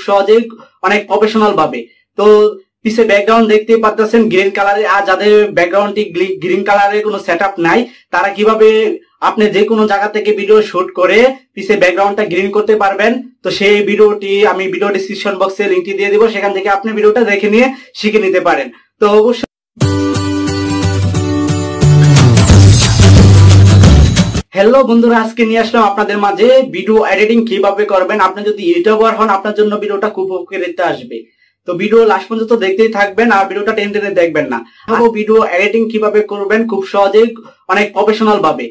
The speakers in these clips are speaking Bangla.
সহজেই অনেক প্রফেশনাল ভাবে। তো পিছে ব্যাকগ্রাউন্ড দেখতে পাচ্ছেন গ্রিন কালারের, আর যাদের ব্যাকগ্রাউন্ডটি গ্রিন কালারের কোনো সেটআপ নাই তারা কিভাবে আপনি যে কোনো জায়গা থেকে ভিডিও শুট করে পিছে ব্যাকগ্রাউন্ডটা গ্রিন করতে পারবেন। তো সেই ভিডিওটি আমি ভিডিও ডেসক্রিপশন বক্সে লিংকটি দিয়ে দিব, সেখান থেকে আপনি ভিডিওটা দেখে নিয়ে শিখে নিতে পারেন। তো অবশ্যই হ্যালো বন্ধুরা, আজকে নিয়ে আসলাম আপনাদের মাঝে ভিডিও এডিটিং কিভাবে করবেন। আপনি যদি ইউটিউবার হন আপনার জন্য ভিডিওটা খুব উপকারিতা আসবে। তো ভিডিও লাস্ট পর্যন্ত দেখতেই থাকবেন আর ভিডিওটা টেনে টেনে দেখবেন না। ভিডিও এডিটিং কিভাবে করবেন খুব সহজেই অনেক প্রফেশনাল ভাবে।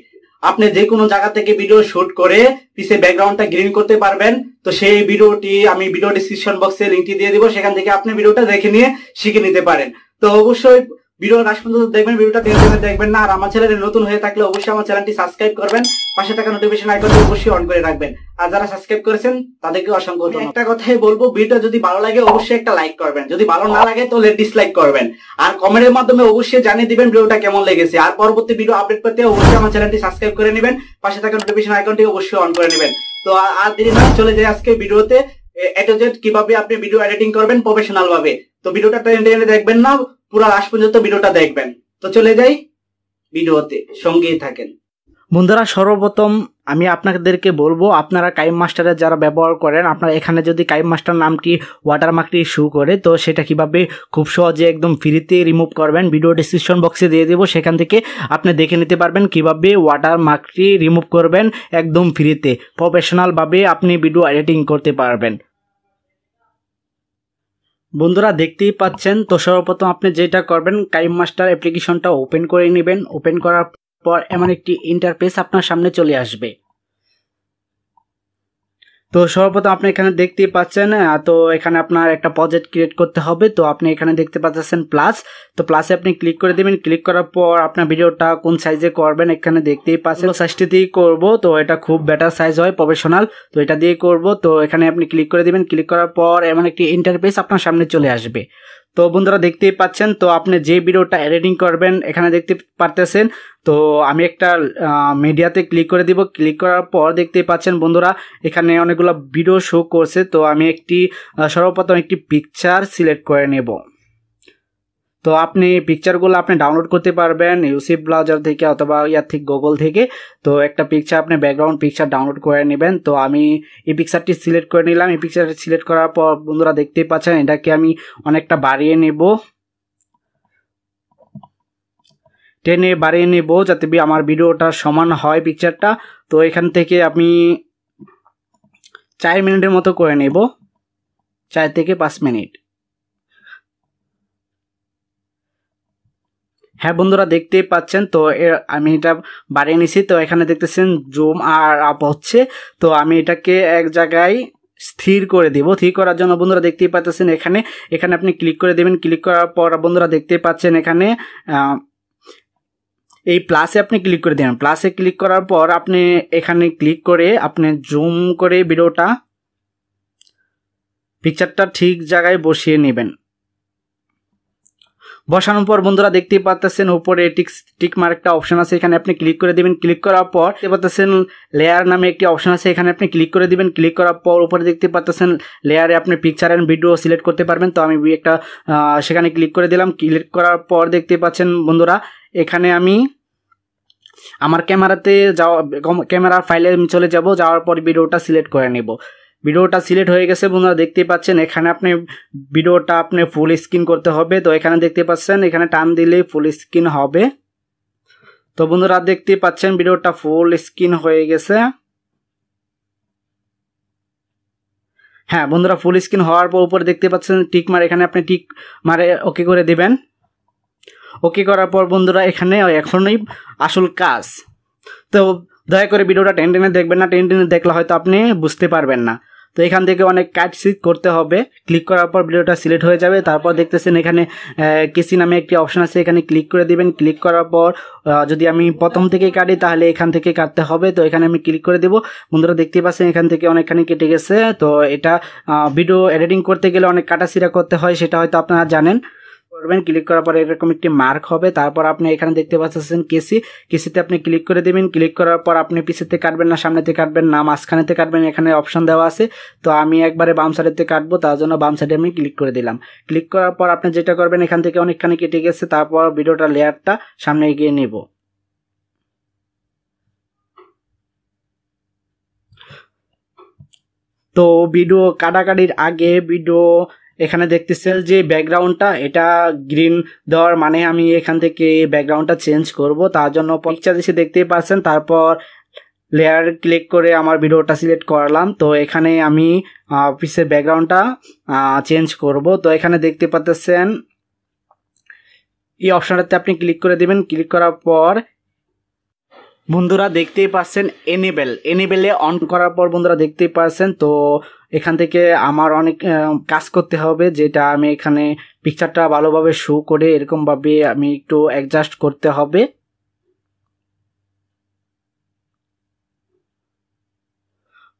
আপনি যে কোনো জায়গা থেকে ভিডিও শুট করে পিছে ব্যাকগ্রাউন্ডটা গ্রিন করতে পারবেন। তো সেই ভিডিওটি আমি ভিডিও ডেসক্রিপশন বক্সে লিংকটি দিয়ে দিব, সেখান থেকে আপনি ভিডিওটা দেখে নিয়ে শিখে নিতে পারেন। তো অবশ্যই ভিডিও লাস্ট পর্যন্ত দেখবেন, ভিডিওটা টেনে টেনে দেখবেন না। আর আমার চ্যানেলে নতুন হয়ে থাকলে অবশ্যই আমার চ্যানেলটি সাবস্ক্রাইব করবেন, পাশে থাকা নোটিফিকেশন আইকনটি অবশ্যই অন করে রাখবেন। আর যারা সাবস্ক্রাইব করেছেন তাদেরকে অসংখ্য ধন্যবাদ। একটা কথাই বলবো, ভিডিওটা যদি ভালো লাগে অবশ্যই একটা লাইক করবেন, যদি ভালো না লাগে তাহলে ডিসলাইক করবেন। আর কমেন্টের মাধ্যমে অবশ্যই জানিয়ে দিবেন ভিডিওটা কেমন লেগেছে। আর পরবর্তী ভিডিও আপডেট পেতে অবশ্যই আমার চ্যানেলটি সাবস্ক্রাইব করে নেবেন, পাশে থাকা নোটিফিকেশন আইকনটি অবশ্যই অন করে নেবেন। তো আর দেরি নয়, চলে যাই আজকে ভিডিওতে A to Z কিভাবে আপনি ভিডিও এডিটিং করবেন প্রফেশনাল ভাবে। তো ভিডিওটা টেনে টেনে দেখবেন না, পুরো লাস্ট পর্যন্ত ভিডিওটা দেখবেন। তো চলে যাই ভিডিওতে, সঙ্গেই থাকেন। বন্ধুরা, সর্বপ্রথম আমি আপনাদেরকে বলবো, আপনারা কাইম মাস্টারের যারা ব্যবহার করেন, আপনারা এখানে যদি কাইম মাস্টার নামটি ওয়াটারমার্কটি শো করে, তো সেটা কিভাবে খুব সহজে একদম ফ্রিতে রিমুভ করবেন ভিডিও ডেসক্রিপশন বক্সে দিয়ে দেবো, সেখান থেকে আপনি দেখে নিতে পারবেন কিভাবে ওয়াটারমার্কটি রিমুভ করবেন একদম ফ্রিতে প্রফেশনালভাবে আপনি ভিডিও এডিটিং করতে পারবেন। বন্ধুরা দেখতেই পাচ্ছেন। তো সর্বপ্রথম আপনি যেটা করবেন, কাইম মাস্টার অ্যাপ্লিকেশনটা ওপেন করে নেবেন। ওপেন করার পর এমন একটি ইন্টারফেস আপনার সামনে চলে আসবে। তো সর্বপ্রথম আপনি এখানে দেখতেই পাচ্ছেন, তো এখানে আপনার একটা প্রজেক্ট ক্রিয়েট করতে হবে। তো আপনি এখানে দেখতে পাচ্ছেন প্লাস, তো প্লাসে আপনি ক্লিক করে দেবেন। ক্লিক করার পর আপনার ভিডিওটা কোন সাইজে করবেন এখানে দেখতেই পাচ্ছেন। সাইজটি দিয়েই করবো, তো এটা খুব বেটার সাইজ হয় প্রফেশনাল, তো এটা দিয়ে করব। তো এখানে আপনি ক্লিক করে দেবেন। ক্লিক করার পর এমন একটি ইন্টারফেস আপনার সামনে চলে আসবে। তো বন্ধুরা দেখতেই পাচ্ছেন, তো আপনি যে ভিডিওটা এডিটিং করবেন এখানে দেখতে পারতেছেন। তো আমি একটা মিডিয়াতে ক্লিক করে দিব। ক্লিক করার পর দেখতেই পাচ্ছেন বন্ধুরা এখানে অনেকগুলো ভিডিও শো করছে। তো আমি সর্বপ্রথম একটি পিকচার সিলেক্ট করে নেব। তো আপনি পিকচারগুলো আপনি ডাউনলোড করতে পারবেন ইউসিভ ব্রাউজার থেকে অথবা ইয়ার থেকে গুগল থেকে। তো একটা পিকচার আপনি ব্যাকগ্রাউন্ড পিকচার ডাউনলোড করে নেবেন। তো আমি এই পিকচারটি সিলেক্ট করে নিলাম। এই পিকচারটি সিলেক্ট করার পর বন্ধুরা দেখতেই পাচ্ছেন এটাকে আমি অনেকটা বাড়িয়ে নেব, টেনে বাড়িয়ে নেব যাতে আমার ভিডিওটা সমান হয় পিকচারটা। তো এখান থেকে আমি 4 মিনিটের মতো করে নেব, 4 থেকে 5 মিনিট। হ্যাঁ বন্ধুরা দেখতেই পাচ্ছেন, তো আমি এটা বাড়িয়ে নিছি। তো এখানে দেখতেছেন জুম আর আপ হচ্ছে। তো আমি এটাকে এক জায়গায় স্থির করে দিব। স্থির করার জন্য বন্ধুরা দেখতেই পাচ্ছেন এখানে আপনি ক্লিক করে দেবেন। ক্লিক করার পর বন্ধুরা দেখতেই পাচ্ছেন এখানে এই প্লাসে আপনি ক্লিক করে দেবেন। প্লাসে ক্লিক করার পর আপনি এখানে ক্লিক করে আপনি জুম করে ভিডিওটা পিকচারটা ঠিক জায়গায় বসিয়ে নেবেন। বসানোর পর বন্ধুরা দেখতেই পাচ্ছেন উপরে টিক মার্ক একটা অপশন আছে, এখানে আপনি ক্লিক করে দিবেন। ক্লিক করার পর দেখতে পাচ্ছেন লেয়ার নামে একটি অপশন আছে, এখানে আপনি ক্লিক করে দিবেন। ক্লিক করার পর উপরে দেখতে পাচ্ছেন লেয়ারে আপনি পিকচার এন্ড ভিডিও সিলেক্ট করতে পারবেন। তো আমি একটা সেখানে ক্লিক করে দিলাম। ক্লিক করার পর দেখতে পাচ্ছেন বন্ধুরা এখানে আমি আমার ক্যামেরার ফাইলে আমি চলে যাব। যাওয়ার পর ভিডিওটা সিলেক্ট করে নেব। ভিডিওটা সিলেক্ট হয়ে গেছে বন্ধুরা দেখতেই পাচ্ছেন। এখানে আপনি ভিডিওটা আপনি ফুল স্ক্রিন করতে হবে। তো এখানে দেখতে পাচ্ছেন এখানে টান দিলেই ফুল স্ক্রিন হবে। তো বন্ধুরা দেখতেই পাচ্ছেন ভিডিওটা ফুল স্ক্রিন হয়ে গেছে। হ্যাঁ বন্ধুরা ফুল স্ক্রিন হওয়ার পর উপরে দেখতে পাচ্ছেন টিক মার, এখানে আপনি টিক মারে ওকে করে দিবেন। ওকে করার পর বন্ধুরা এখানে এখনই আসল কাজ। তো দয়া করে ভিডিওটা টেনে টেনে দেখবেন না, টেনে টেনে দেখলে হয়তো আপনি বুঝতে পারবেন না। তো এখান থেকে অনেক কাজ করতে হবে। ক্লিক করার পর ভিডিওটা সিলেক্ট হয়ে যাবে। তারপর দেখতেছেন এখানে কেসি নামে একটি অপশন আছে, এখানে ক্লিক করে দিবেন। ক্লিক করার পর যদি আমি প্রথম থেকে কাটি তাহলে এখান থেকে কাটতে হবে। তো এখানে আমি ক্লিক করে দেব। বন্ধুরা দেখতে পাচ্ছেন এখান থেকে অনেকখানি কেটে গেছে। তো এটা ভিডিও এডিটিং করতে গেলে অনেক কাটাছিড়া করতে হয়, সেটা হয়তো আপনারা জানেন। করবেন। ক্লিক করার পরে এরকম একটি মার্ক হবে, তারপর আপনি এখানে দেখতে পাচ্ছেন কেসিতে আপনি ক্লিক করে দেবেন। ক্লিক করার পর আপনি পিছেতে কাটবেন না, সামনেতে কাটবেন না, মাঝখানেতে কাটবেন, এখানে অপশন দেওয়া আছে। তো আমি একবারে বাম সাইডেতে কাটবো, তার জন্য বাম সাইডে আমি ক্লিক করে দিলাম। ক্লিক করার পর আপনি যেটা করবেন, এখান থেকে অনেকখানি কেটে গেছে, তারপর ভিডিওটা লেয়ারটা সামনে এগিয়ে নেব। তো ভিডিও কাটাকাটির আগে ভিডিও এখানে দেখতেছেন যে ব্যাকগ্রাউন্ডটা এটা গ্রিন দেওয়ার মানে আমি এখান থেকে ব্যাকগ্রাউন্ডটা চেঞ্জ করব, তার জন্য পিকচার এসে দেখতেই পাচ্ছেন। তারপর লেয়ার ক্লিক করে আমার ভিডিওটা সিলেক্ট করলাম। তো এখানে আমি পিসের ব্যাকগ্রাউন্ডটা চেঞ্জ করব। তো এখানে দেখতে পাচ্ছেন এই অপশনটাতে আপনি ক্লিক করে দিবেন। ক্লিক করার পর বন্ধুরা দেখতেই পাচ্ছেন এনেবেলে অন করার পর বন্ধুরা দেখতেই পাচ্ছেন। তো এখান থেকে আমার অনেক কাজ করতে হবে, যেটা আমি এখানে পিকচারটা ভালোভাবে শো করে এরকমভাবে আমি একটু অ্যাডজাস্ট করতে হবে।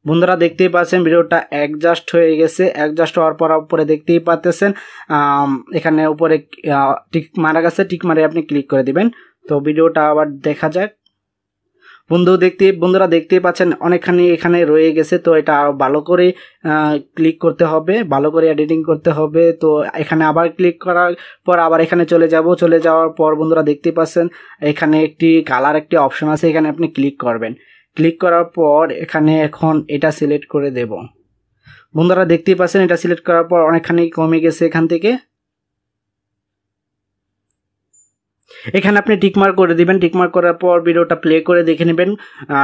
বন্ধুরা দেখতেই পাচ্ছেন ভিডিওটা অ্যাডজাস্ট হয়ে গেছে। অ্যাডজাস্ট হওয়ার পর উপরে দেখতেই পাচ্ছেন এখানে উপরে টিক মারা গেছে, টিক মারে আপনি ক্লিক করে দিবেন। তো ভিডিওটা আবার দেখা যাক। বন্ধুরা দেখতেই পাচ্ছেন অনেকখানি এখানে রয়ে গেছে। তো এটা আরো ভালো করে ক্লিক করতে হবে, ভালো করে এডিটিং করতে হবে। তো এখানে আবার ক্লিক করার পর আবার এখানে চলে যাওয়ার পর বন্ধুরা দেখতেই পাচ্ছেন এখানে একটি কালার একটি অপশন আছে, এখানে আপনি ক্লিক করবেন। ক্লিক করার পর এখানে এখন এটা সিলেক্ট করে দেব। বন্ধুরা দেখতেই পাচ্ছেন এটা সিলেক্ট করার পর অনেকখানি কমে গেছে এখান থেকে। এখানে আপনি টিকমার্ক করে দিবেন। টিকমার্ক করার পর ভিডিওটা প্লে করে দেখে নেবেন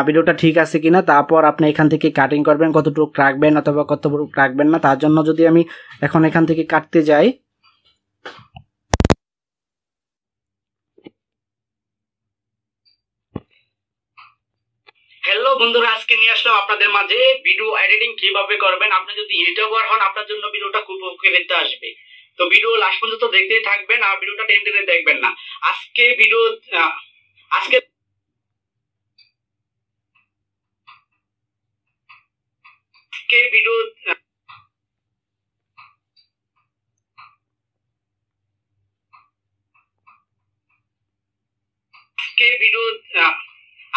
ভিডিওটা ঠিক আছে কিনা। তারপর আপনি এখান থেকে কাটিং করবেন, কতটুকু রাখবেন অথবা কতটুকু রাখবেন না। তার জন্য যদি আমি এখন এখান থেকে কাটতে যাই, হ্যালো বন্ধুরা, আজকে নিয়ে আসলাম আপনাদের মাঝে ভিডিও এডিটিং কিভাবে করবেন। আপনি যদি ইউটিউবার হন আপনার জন্য ভিডিওটা খুব উপকারিতা আসবে। তো ভিডিও লাস্ট পর্যন্ত দেখতেই থাকবেন আর ভিডিওটা টেনে টেনে দেখবেন না। আজকে ভিডিও আজকে ভিডিও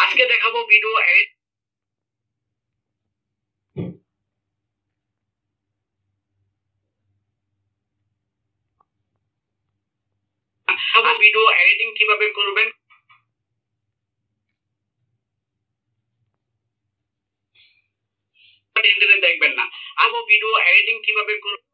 আজকে দেখাবো ভিডিও ভিডিও এডিটিং কিভাবে করবেন। দেখবেন না, আরো ভিডিও এডিটিং কিভাবে করবেন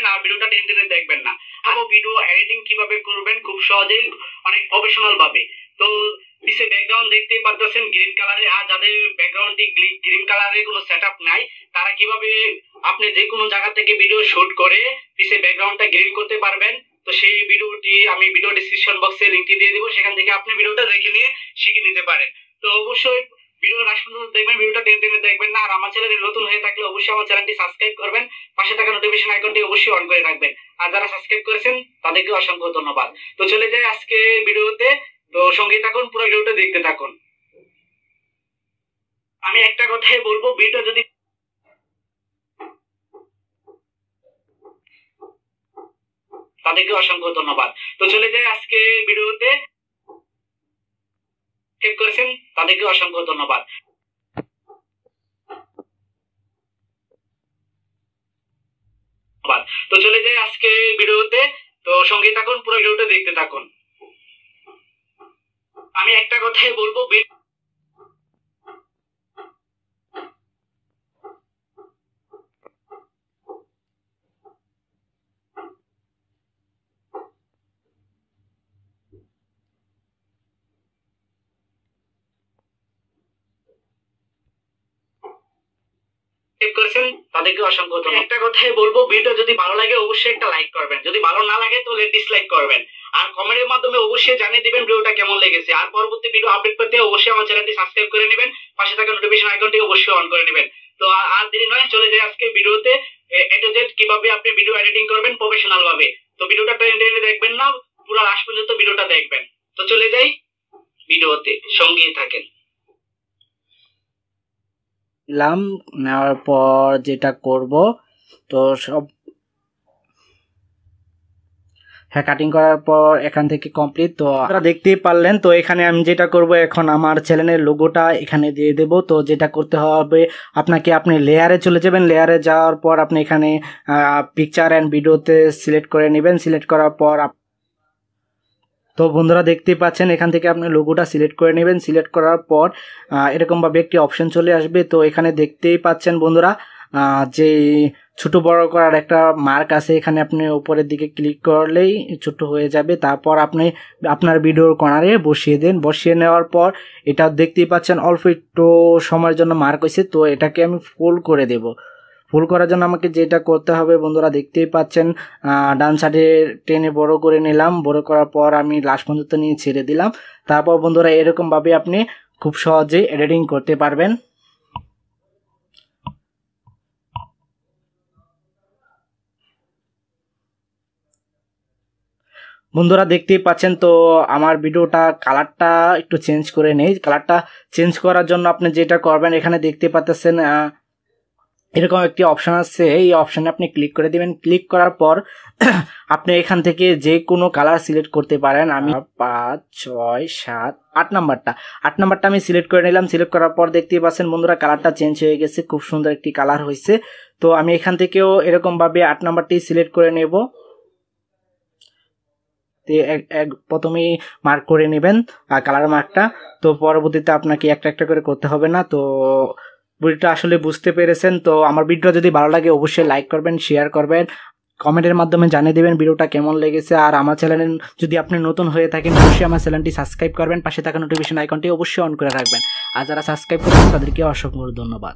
আর ভিডিওটা টেনে টেনে দেখবেন না। আরো ভিডিও এডিটিং কিভাবে করবেন খুব সহজেই, অনেক প্রফেশনাল ভাবে। তো পিছে ব্যাকগ্রাউন্ড দেখতেই পাচ্ছেন গ্রিন কালারে, আর যাদের ব্যাকগ্রাউন্ডটি গ্রিন কালারের কোনো সেটআপ নাই তারা কিভাবে আপনি যে কোনো জায়গা থেকে ভিডিও শুট করে পিছে ব্যাকগ্রাউন্ডটা গ্রিন করতে পারবেন। তো সেই ভিডিওটি আমি ভিডিও ডেসক্রিপশন বক্সে লিংকটি দিয়ে দেবো, সেখান থেকে আপনি ভিডিওটা দেখে নিয়ে শিখে নিতে পারেন। তো অবশ্যই ভিডিও লাস্ট পর্যন্ত দেখবেন, ভিডিওটা টেনে টেনে দেখবেন না। আর আমার চ্যানেলে নতুন হয়ে থাকলে অবশ্যই আমার চ্যানেলটি সাবস্ক্রাইব করবেন, পাশে থাকা নোটিফিকেশন আইকনটি অবশ্যই অন করে রাখবেন। আর যারা সাবস্ক্রাইব করেছেন তাদেরকে অসংখ্য ধন্যবাদ। তো চলে যাই আজকে ভিডিওতে। তো সঙ্গে থাকুন, পুরো ভিডিওটা দেখতে থাকুন। আমি একটা কথাই বলবো, ভিডিও যদি তাদেরকে অসংখ্য ধন্যবাদ। তো চলে যাই আজকে ভিডিওতে। সাবস্ক্রাইব করেছেন তাদেরকে অসংখ্য ধন্যবাদ। তো চলে যাই আজকে ভিডিওতে। তো সঙ্গে থাকুন, পুরো ভিডিওটা দেখতে থাকুন। আমি একটা কথাই বলবো, করেছেন তাদেরকে অসংখ্য ধন্যবাদ। একটা কথাই বলবো, ভিডিও যদি ভালো লাগে অবশ্যই একটা লাইক করবেন, যদি ভালো না লাগে তাহলে ডিসলাইক করবেন। আর কমেন্টের মাধ্যমে অবশ্যই জানিয়ে দিবেন ভিডিওটা কেমন লেগেছে। আর পরবর্তী ভিডিও আপডেট পেতে অবশ্যই আমার চ্যানেলটি সাবস্ক্রাইব করে নেবেন, পাশে থাকা নোটিফিকেশন আইকনটি অবশ্যই অন করে নেবেন। তো আর দেরি নয়, চলে যাই আজকে ভিডিওতে এ টু জেড কিভাবে আপনি ভিডিও এডিটিং করবেন প্রফেশনাল ভাবে। তো ভিডিওটা টেনে টেনে দেখবেন না, পুরো লাস্ট পর্যন্ত ভিডিওটা দেখবেন। তো চলে যাই ভিডিওতে। ভিডিওতে সঙ্গেই থাকেন। নিলাম, নেওয়ার পর যেটা করব তো সব হ্যাঁ কাটিং করার পর এখান থেকে কমপ্লিট। তো আপনারা দেখতেই পারলেন। তো এখানে আমি যেটা করব এখন আমার চ্যানেলের লোগোটা এখানে দিয়ে দেব। তো যেটা করতে হবে আপনাকে, আপনি লেয়ারে চলে যাবেন, লেয়ারে যাওয়ার পর আপনি এখানে পিকচার অ্যান্ড ভিডিওতে সিলেক্ট করে নেবেন। সিলেক্ট করার পর তো বন্ধুরা দেখতেই পাচ্ছেন এখান থেকে আপনি লোগোটা সিলেক্ট করে নেবেন। সিলেক্ট করার পর এরকমভাবে একটি অপশন চলে আসবে। তো এখানে দেখতেই পাচ্ছেন বন্ধুরা যে ছোট বড় করার একটা মার্ক আছে, এখানে আপনি উপরের দিকে ক্লিক করলেই ছোট হয়ে যাবে। তারপর আপনি আপনার ভিডিওর কর্নারে বসিয়ে দেন। বসিয়ে নেওয়ার পর এটা দেখতেই পাচ্ছেন অল্প একটু সময়ের জন্য মার্ক হয়েছে। তো এটাকে আমি ফুল করে দেব। ফুল করার জন্য আমাকে যেটা করতে হবে বন্ধুরা দেখতেই পাচ্ছেন, ডান সাইডে টেনে বড় করে নিলাম। বড় করার পর আমি লাস্ট পর্যন্ত নিয়ে ছেড়ে দিলাম। তারপর বন্ধুরা এরকমভাবে আপনি খুব সহজেই এডিটিং করতে পারবেন। বন্ধুরা দেখতেই পাচ্ছেন তো আমার ভিডিওটা কালারটা একটু চেঞ্জ করে নেই। কালারটা চেঞ্জ করার জন্য আপনি যেটা করবেন, এখানে দেখতে পাচ্ছেন এরকম একটি অপশান আছে, এই অপশানে আপনি ক্লিক করে দিবেন। ক্লিক করার পর আপনি এখান থেকে যে কোনো কালার সিলেক্ট করতে পারেন। আমি 5, 6, 7, 8 নাম্বারটা আমি সিলেক্ট করে নিলাম। সিলেক্ট করার পর দেখতেই পাচ্ছেন বন্ধুরা কালারটা চেঞ্জ হয়ে গেছে, খুব সুন্দর একটি কালার হয়েছে। তো আমি এখান থেকেও এরকমভাবে 8 নাম্বারটি সিলেক্ট করে নেব। প্রথমেই মার্ক করে নেবেন কালার মার্কটা। তো পরবর্তীতে আপনাকে একটা একটা করে করতে হবে না। তো ভিডিওটা আসলে বুঝতে পেরেছেন। তো আমার ভিডিও যদি ভালো লাগে অবশ্যই লাইক করবেন, শেয়ার করবেন, কমেন্টের মাধ্যমে জানিয়ে দেবেন ভিডিওটা কেমন লেগেছে। আর আমার চ্যানেলে যদি আপনি নতুন হয়ে থাকেন অবশ্যই আমার চ্যানেলটি সাবস্ক্রাইব করবেন, পাশে থাকা নোটিফিকেশন আইকনটি অবশ্যই অন করে রাখবেন। আর যারা সাবস্ক্রাইব করবেন তাদেরকে অসংখ্য ধন্যবাদ।